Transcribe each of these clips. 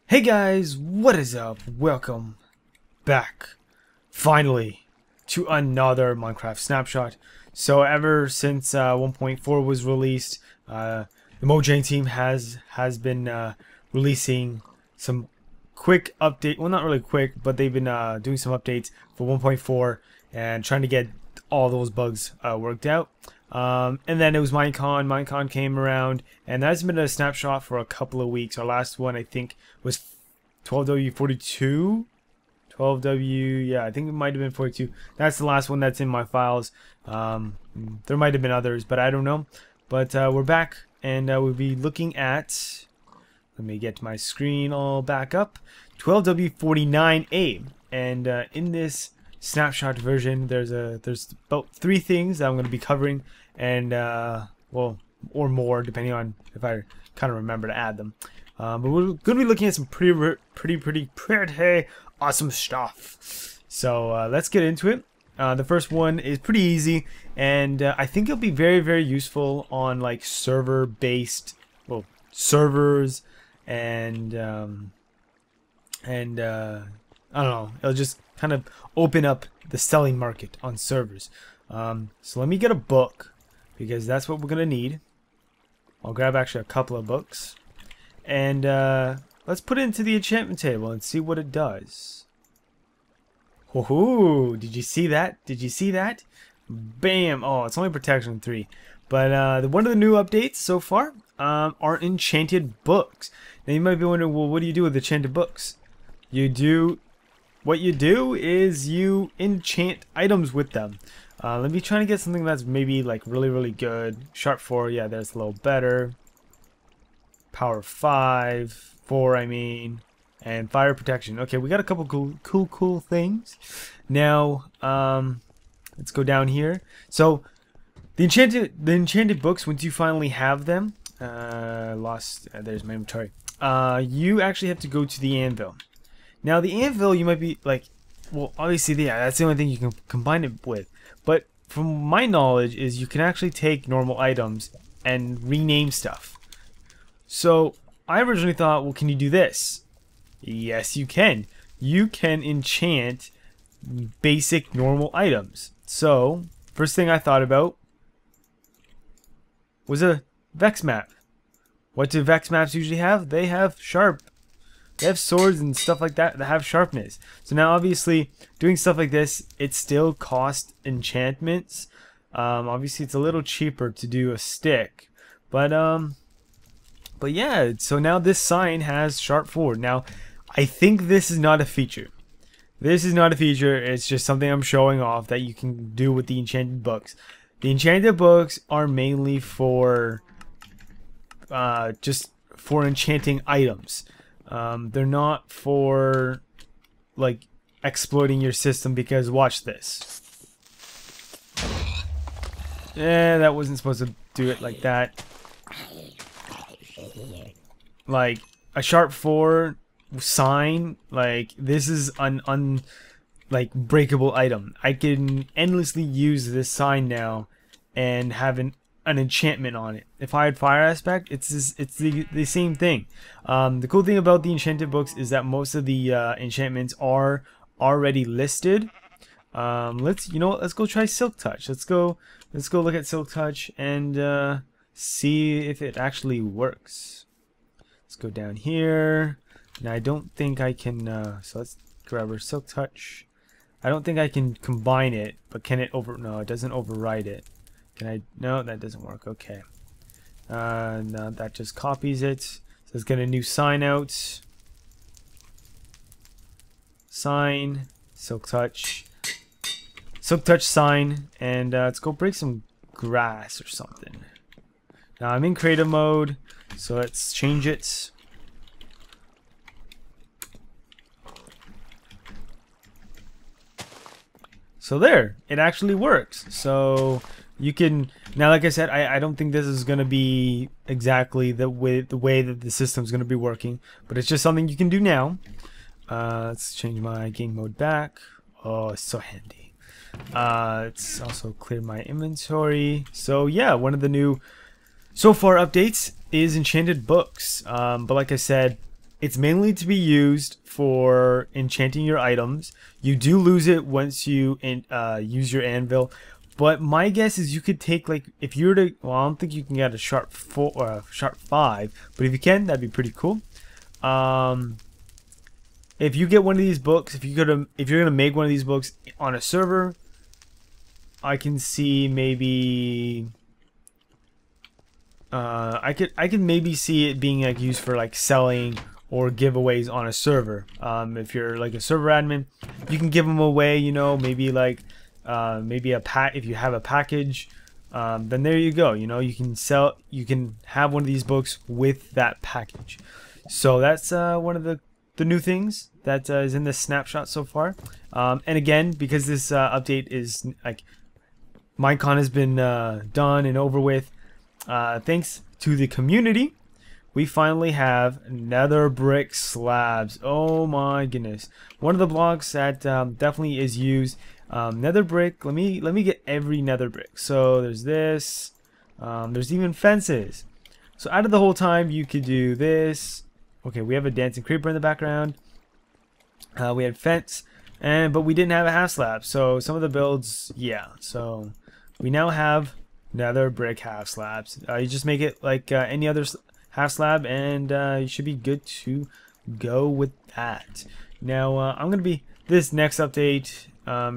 Hey guys, what is up? Welcome back, finally, to another Minecraft snapshot. So ever since 1.4 was released, the Mojang team has been releasing some quick update. Well, not really quick, but they've been doing some updates for 1.4 and trying to get all those bugs worked out. And then it was Minecon. Minecon came around, and that's been a snapshot for a couple of weeks. Our last one, I think, was 12W42. 12W, yeah, I think it might have been 42. That's the last one that's in my files. There might have been others, but I don't know. But we're back, and we'll be looking at. Let me get my screen all back up. 12W49A, and in this snapshot version, there's about 3 things that I'm going to be covering, and well, or more depending on if I kind of remember to add them. But we're going to be looking at some pretty awesome stuff. So let's get into it. The first one is pretty easy, and I think it'll be very useful on like server-based, well, servers, and I don't know. It'll just kind of open up the selling market on servers. So let me get a book, because that's what we're gonna need. I'll grab actually a couple of books, and let's put it into the enchantment table and see what it does. Woohoo! Did you see that? Did you see that? Bam! Oh, it's only protection 3, but one of the new updates so far are enchanted books. Now you might be wondering, well, what do you do with enchanted books? What you do is you enchant items with them. Let me try to get something that's maybe like really good. Sharp 4, yeah, that's a little better. Power 5, 4 I mean, and fire protection. Okay, we got a couple cool things. Now, let's go down here. So the enchanted books, once you finally have them, there's my inventory. You actually have to go to the anvil. Now the anvil, you might be like, well, obviously, yeah, that's the only thing you can combine it with. But from my knowledge is you can actually take normal items and rename stuff. So I originally thought, well, can you do this? Yes, you can. You can enchant basic normal items. So first thing I thought about was a Vex map. What do Vex maps usually have? They have sharp. They have swords and stuff like that that have sharpness. So now obviously doing stuff like this, it still costs enchantments. Obviously it's a little cheaper to do a stick. But yeah, so now this sign has sharp 4. Now I think this is not a feature. This is not a feature, it's just something I'm showing off that you can do with the enchanted books. The enchanted books are mainly for just for enchanting items. They're not for like exploiting your system, because watch this. That wasn't supposed to do it like that. Like a sharp 4 sign, like this is an like breakable item. I can endlessly use this sign now and have an enchantment on it. If I had fire aspect, it's the same thing. The cool thing about the enchanted books is that most of the enchantments are already listed. Let's go try silk touch. Let's go look at silk touch and see if it actually works. Let's go down here. Now I don't think I can so let's grab our silk touch. I don't think I can combine it, but can it no, it doesn't override it. Can I? No, that doesn't work. Okay. No, that just copies it. So let's get a new sign out. Sign, silk touch sign, and let's go break some grass or something. Now I'm in creative mode, so let's change it. So there, it actually works. So you can now, like I said, I don't think this is going to be exactly the way that the system's going to be working, but it's just something you can do now. Let's change my game mode back. Oh, it's so handy. Let's also clear my inventory. So yeah, one of the new so far updates is enchanted books. But like I said, It's mainly to be used for enchanting your items. You do lose it once you use your anvil. But my guess is you could take, like, if you were to, well, I don't think you can get a sharp 4 or a sharp 5, but if you can, that'd be pretty cool. If you get one of these books, if you're gonna make one of these books on a server, I can see maybe I could maybe see it being like used for like selling or giveaways on a server. If you're like a server admin, you can give them away, you know, maybe like maybe a pack. If you have a package, then there you go, you know, you can have one of these books with that package. So that's one of the new things that is in this snapshot so far. And again, because this update is like Minecon has been done and over with, thanks to the community, we finally have nether brick slabs. Oh my goodness, one of the blocks that definitely is used. Nether brick, let me get every nether brick. So there's this, there's even fences. So out of the whole time you could do this. Okay, we have a dancing creeper in the background. We had fence, but we didn't have a half slab. So some of the builds, yeah. So we now have nether brick half slabs. You just make it like any other half slab, and you should be good to go with that. Now this next update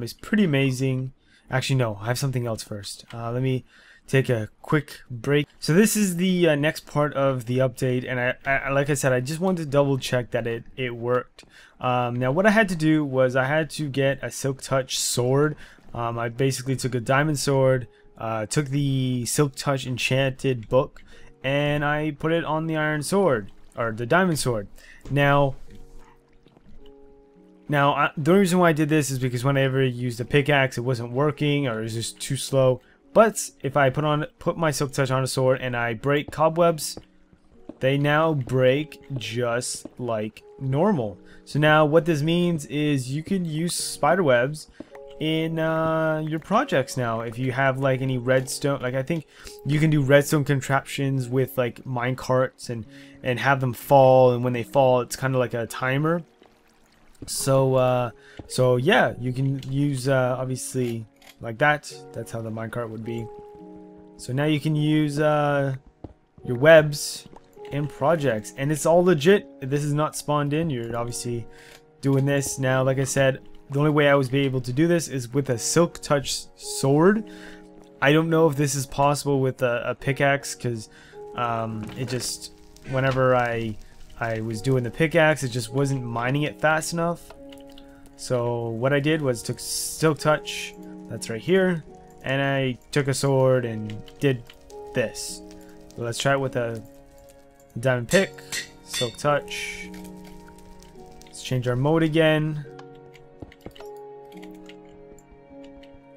is pretty amazing. Actually, no, I have something else first. Let me take a quick break. So this is the next part of the update, and I like I said, I just wanted to double check that it worked. Now what I had to do was I had to get a silk touch sword. I basically took a diamond sword, took the silk touch enchanted book, and I put it on the iron sword, or the diamond sword. Now the only reason why I did this is because whenever I used a pickaxe, it wasn't working, or it was just too slow. But if I put my silk touch on a sword and I break cobwebs, they now break just like normal. So now what this means is you can use spider webs in your projects now. If you have like any redstone, like I think you can do redstone contraptions with like mine carts and have them fall, and when they fall, it's kind of like a timer. So so yeah, you can use obviously like that. That's how the minecart would be. So now you can use your webs in projects, and it's all legit. This is not spawned in. You're obviously doing this now. Like I said, the only way I was able to do this is with a silk touch sword. I don't know if this is possible with a pickaxe, because it just, whenever I was doing the pickaxe, it just wasn't mining it fast enough. So what I did was took silk touch, that's right here, and I took a sword and did this. So let's try it with a diamond pick, silk touch. Let's change our mode again.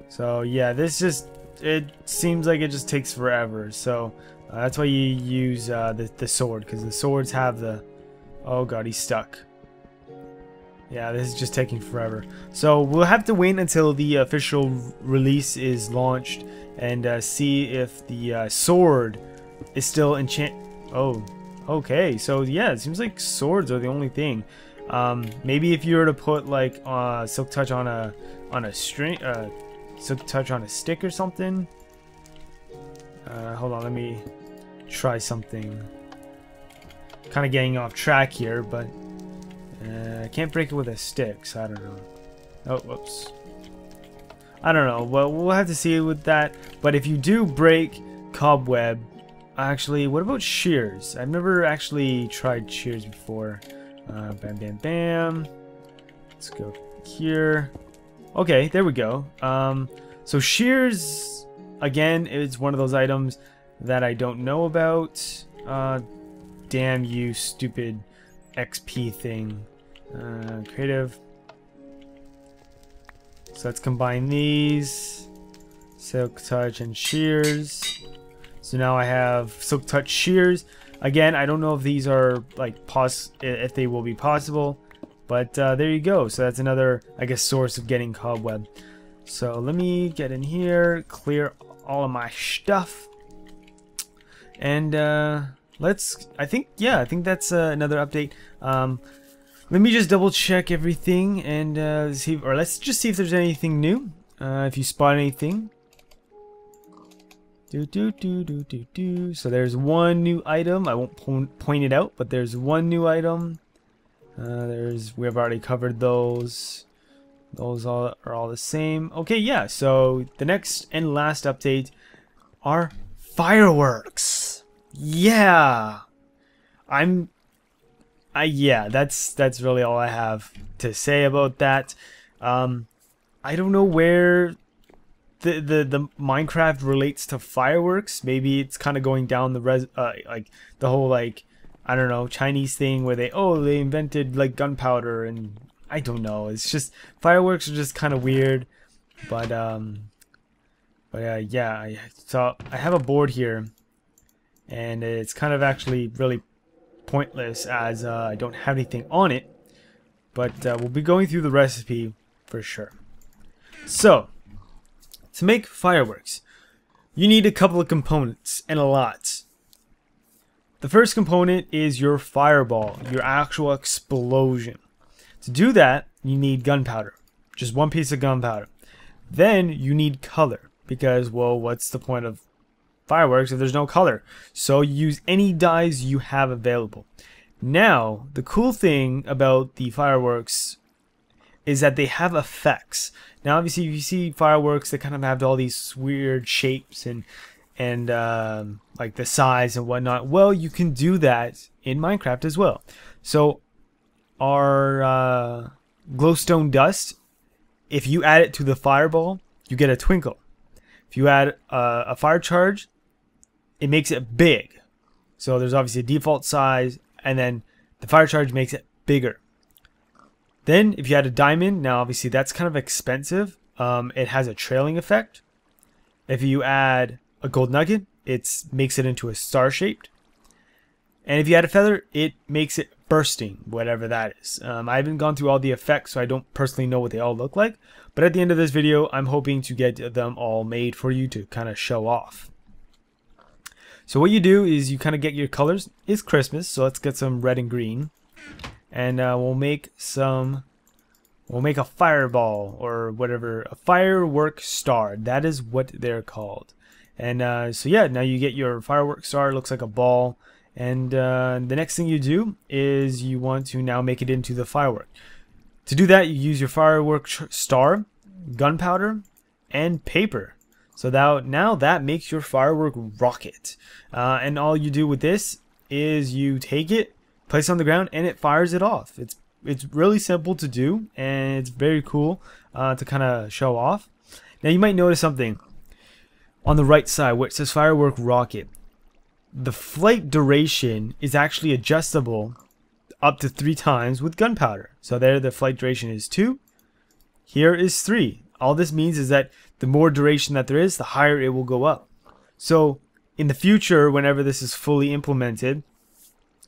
So yeah, this just, it seems like it just takes forever. So that's why you use the sword, because the swords have the, oh god, he's stuck. Yeah, this is just taking forever. So we'll have to wait until the official release is launched and see if the sword is still enchant. Oh, okay. So yeah, it seems like swords are the only thing. Maybe if you were to put like silk touch on a string, silk touch on a stick or something. Hold on, let me try something. Kind of getting off track here, but I can't break it with a stick, so I don't know. Oh, whoops. I don't know. Well, we'll have to see with that. But if you do break cobweb, actually, what about shears? I've never actually tried shears before. Bam, bam, bam. Let's go here. Okay, there we go. So shears, again, is one of those items that I don't know about. Damn you, stupid XP thing. Creative. So let's combine these. Silk touch and shears. So now I have silk touch shears. Again, I don't know if these are like if they will be possible, but there you go. So that's another, I guess, source of getting cobweb. So let me get in here, clear all of my stuff, and yeah, I think that's another update. Let me just double check everything and see, or let's just see if there's anything new. If you spot anything. So there's one new item. I won't point it out, but there's one new item. We've already covered those. Those all are all the same. Okay, yeah. So the next and last update are fireworks. Yeah. Yeah, that's really all I have to say about that. I don't know where the Minecraft relates to fireworks. Maybe it's kind of going down the like the whole, like, I don't know, Chinese thing where they invented like gunpowder, and I don't know. It's just fireworks are just kind of weird. But yeah, so I have a board here, and it's kind of actually really pointless as I don't have anything on it, but we'll be going through the recipe for sure. So to make fireworks, you need a couple of components, and a lot. The first component is your fireball, your actual explosion. To do that, you need gunpowder, just one piece of gunpowder. Then you need color, because, well, what's the point of fireworks if there's no color? So you use any dyes you have available. Now, the cool thing about the fireworks is that they have effects. Now, obviously, if you see fireworks, they kind of have all these weird shapes and like the size and whatnot. Well, you can do that in Minecraft as well. So our glowstone dust, if you add it to the fireball, you get a twinkle. If you add a fire charge, it makes it big. So there's obviously a default size, and then the fire charge makes it bigger. Then if you add a diamond, now obviously that's kind of expensive. It has a trailing effect. If you add a gold nugget, it makes it into a star shaped. And if you add a feather, it makes it bursting, whatever that is. I haven't gone through all the effects, so I don't personally know what they all look like. But at the end of this video, I'm hoping to get them all made for you to kind of show off. So what you do is you kind of get your colors. It's Christmas, so let's get some red and green. And we'll make a fireball, or whatever, a firework star. That is what they're called. And so yeah, now you get your firework star. It looks like a ball. And the next thing you do is you want to now make it into the firework. To do that, you use your firework star, gunpowder, and paper. So now that makes your firework rocket. And all you do with this is you take it, place it on the ground, and it fires it off. It's really simple to do, and it's very cool to kind of show off. Now you might notice something on the right side where it says firework rocket. The flight duration is actually adjustable up to 3 times with gunpowder. So there, the flight duration is 2. Here is 3. All this means is that the more duration that there is, the higher it will go up. So in the future, whenever this is fully implemented,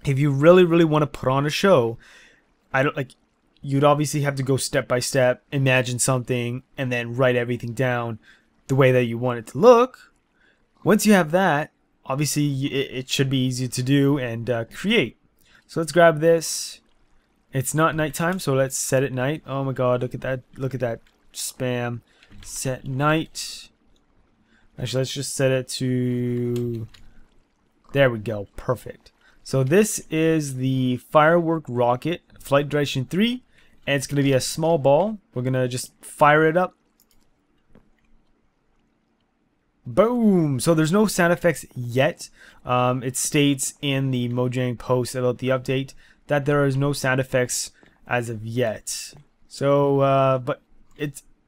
if you really want to put on a show, you'd obviously have to go step by step, imagine something, and then write everything down the way that you want it to look. Once you have that, obviously it should be easy to do and create. So let's grab this. It's not nighttime, so let's set it night. Oh my god, look at that spam. Set night. Actually, let's just set it to, there we go, perfect. So this is the firework rocket, flight duration 3, and it's going to be a small ball. We're going to just fire it up. Boom! So there's no sound effects yet. It states in the Mojang post about the update that there is no sound effects as of yet. So, but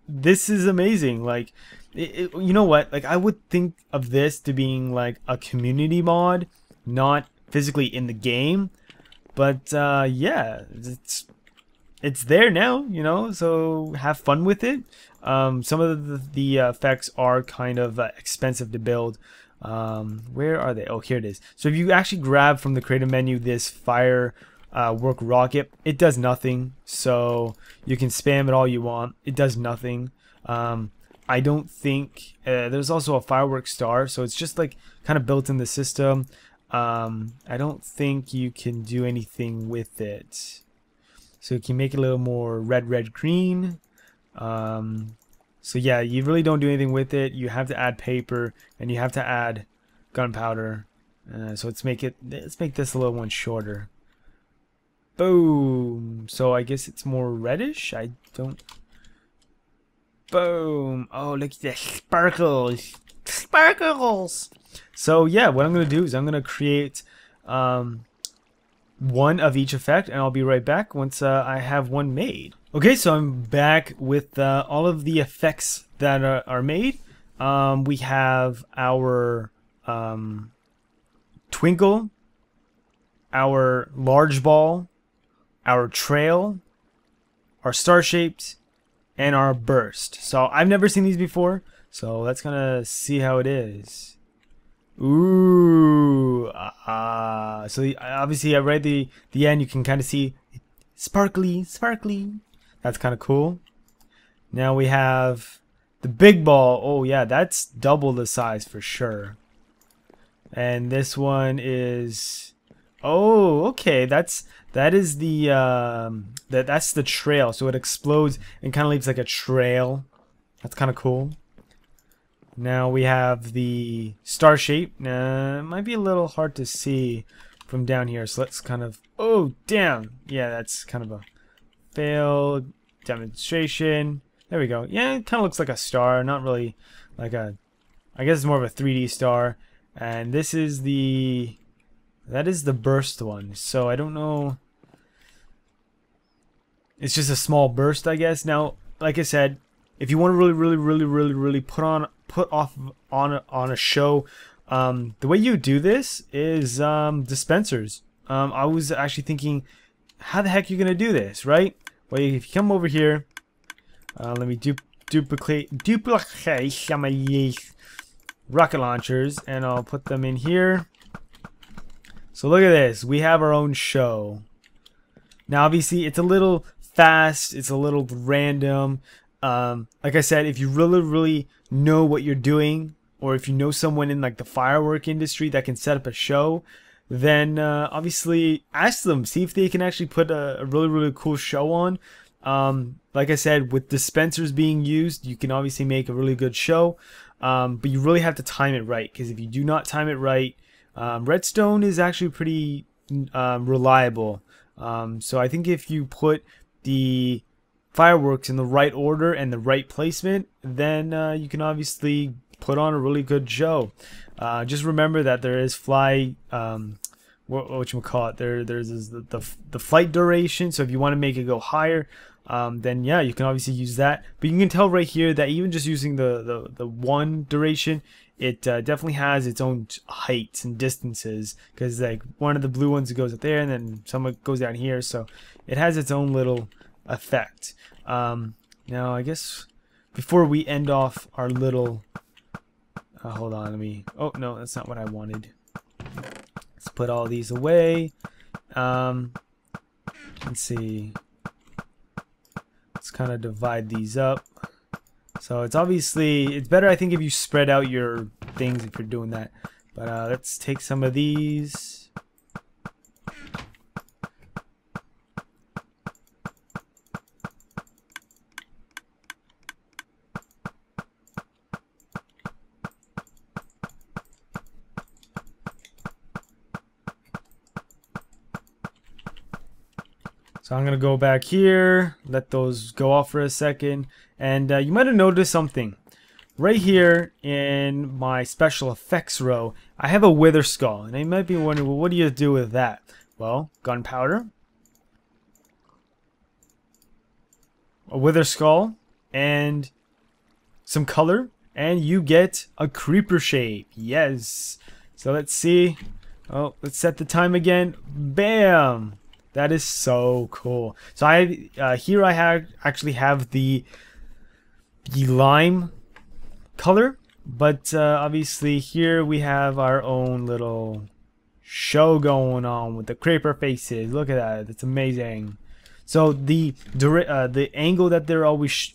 this is amazing. Like, you know what? Like, I would think of this to being like a community mod, not physically in the game. But yeah, it's there now, you know. So have fun with it. Some of the effects are kind of expensive to build. Where are they? Oh, here it is. So if you actually grab from the creative menu this firework rocket, it does nothing. So you can spam it all you want. It does nothing. I don't think there's also a firework star, so it's just like kind of built in the system. I don't think you can do anything with it. So you can make it a little more red, green. So yeah, you really don't do anything with it. You have to add paper and you have to add gunpowder. So let's make this a little one shorter. Boom. So I guess it's more reddish. I don't. Boom. Oh, look at the sparkles. Sparkles. So yeah, what I'm gonna do is I'm gonna create one of each effect, and I'll be right back once I have one made. Okay, so I'm back with all of the effects that are made. We have our twinkle, our large ball, our trail, our star shaped, and our burst. So I've never seen these before, so let's kind of see how it is. Ooh, so obviously right at the end you can kind of see sparkly. That's kind of cool. Now we have the big ball. Oh yeah, that's double the size for sure. And this one is, oh okay, that is the that's the trail. So it explodes and kind of leaves like a trail. That's kind of cool. Now we have the star shape. It might be a little hard to see from down here, so let's kind of, oh damn, yeah, that's kind of a failed demonstration. There we go. Yeah, it kind of looks like a star, not really like a, I guess it's more of a 3D star. And this is that is the burst one. So I don't know. It's just a small burst, I guess. Now, like I said, if you want to really put off on a show, the way you do this is dispensers. I was actually thinking, how the heck are you gonna do this, right? Well, if you come over here, let me duplicate my rocket launchers, and I'll put them in here. So look at this, we have our own show. Now obviously it's a little fast, it's a little random. Like I said, if you really know what you're doing, or if you know someone in like the firework industry that can set up a show, then obviously ask them, see if they can actually put a really cool show on. Like I said, with dispensers being used, you can obviously make a really good show, but you really have to time it right, because if you do not time it right, Redstone is actually pretty reliable. So I think if you put the fireworks in the right order and the right placement, then you can obviously put on a really good show. Just remember that there is whatchamacallit, there's the flight duration. So if you want to make it go higher, then yeah, you can obviously use that. But you can tell right here that even just using the one duration, it definitely has its own heights and distances, because like one of the blue ones goes up there and then some goes down here, so it has its own little effect. Now I guess before we end off our little hold on, oh no, that's not what I wanted. Let's put all these away. Let's see, let's kind of divide these up. So it's better, I think, if you spread out your things if you're doing that. But let's take some of these. So I'm going to go back here, let those go off for a second, and you might have noticed something. Right here in my special effects row, I have a wither skull, and you might be wondering, well, what do you do with that? Well, gunpowder, a wither skull, and some color, and you get a creeper shape. Yes. So let's see. Oh, let's set the time again. Bam! That is so cool. So here I actually have the lime color, but obviously here we have our own little show going on with the creeper faces. Look at that, it's amazing. So the angle that they're always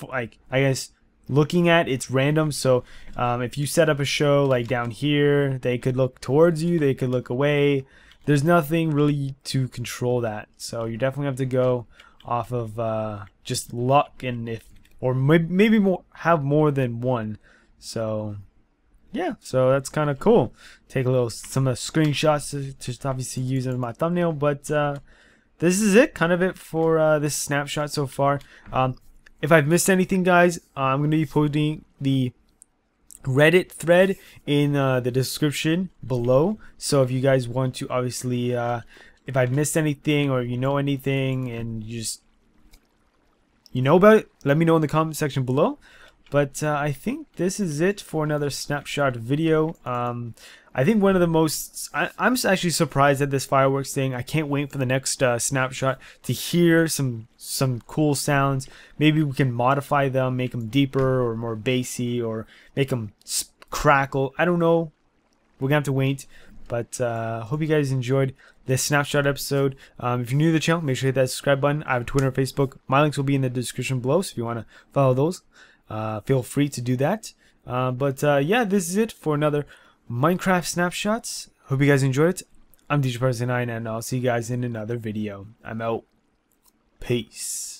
like, I guess, looking at. It's random. So if you set up a show like down here, they could look towards you, they could look away. There's nothing really to control that. So you definitely have to go off of just luck, and if, or maybe more, have more than one. So yeah, so that's kind of cool. Take some screenshots to obviously use as my thumbnail, but this is it, kind of it for this snapshot so far. If I've missed anything, guys, I'm going to be posting the Reddit thread in the description below. So if you guys want to, obviously, if I've missed anything or you know anything and you know about it, let me know in the comment section below. But I think this is it for another snapshot video. I think one of the most, I'm actually surprised at this fireworks thing. I can't wait for the next snapshot to hear some cool sounds. Maybe we can modify them, make them deeper or more bassy, or make them crackle. I don't know. We're gonna have to wait. But hope you guys enjoyed this snapshot episode. If you're new to the channel, make sure you hit that subscribe button. I have Twitter and Facebook. My links will be in the description below, so if you want to follow those, feel free to do that. Yeah, this is it for another Minecraft snapshots. Hope you guys enjoyed it. I'm DJ Person9, and I'll see you guys in another video. I'm out. Peace.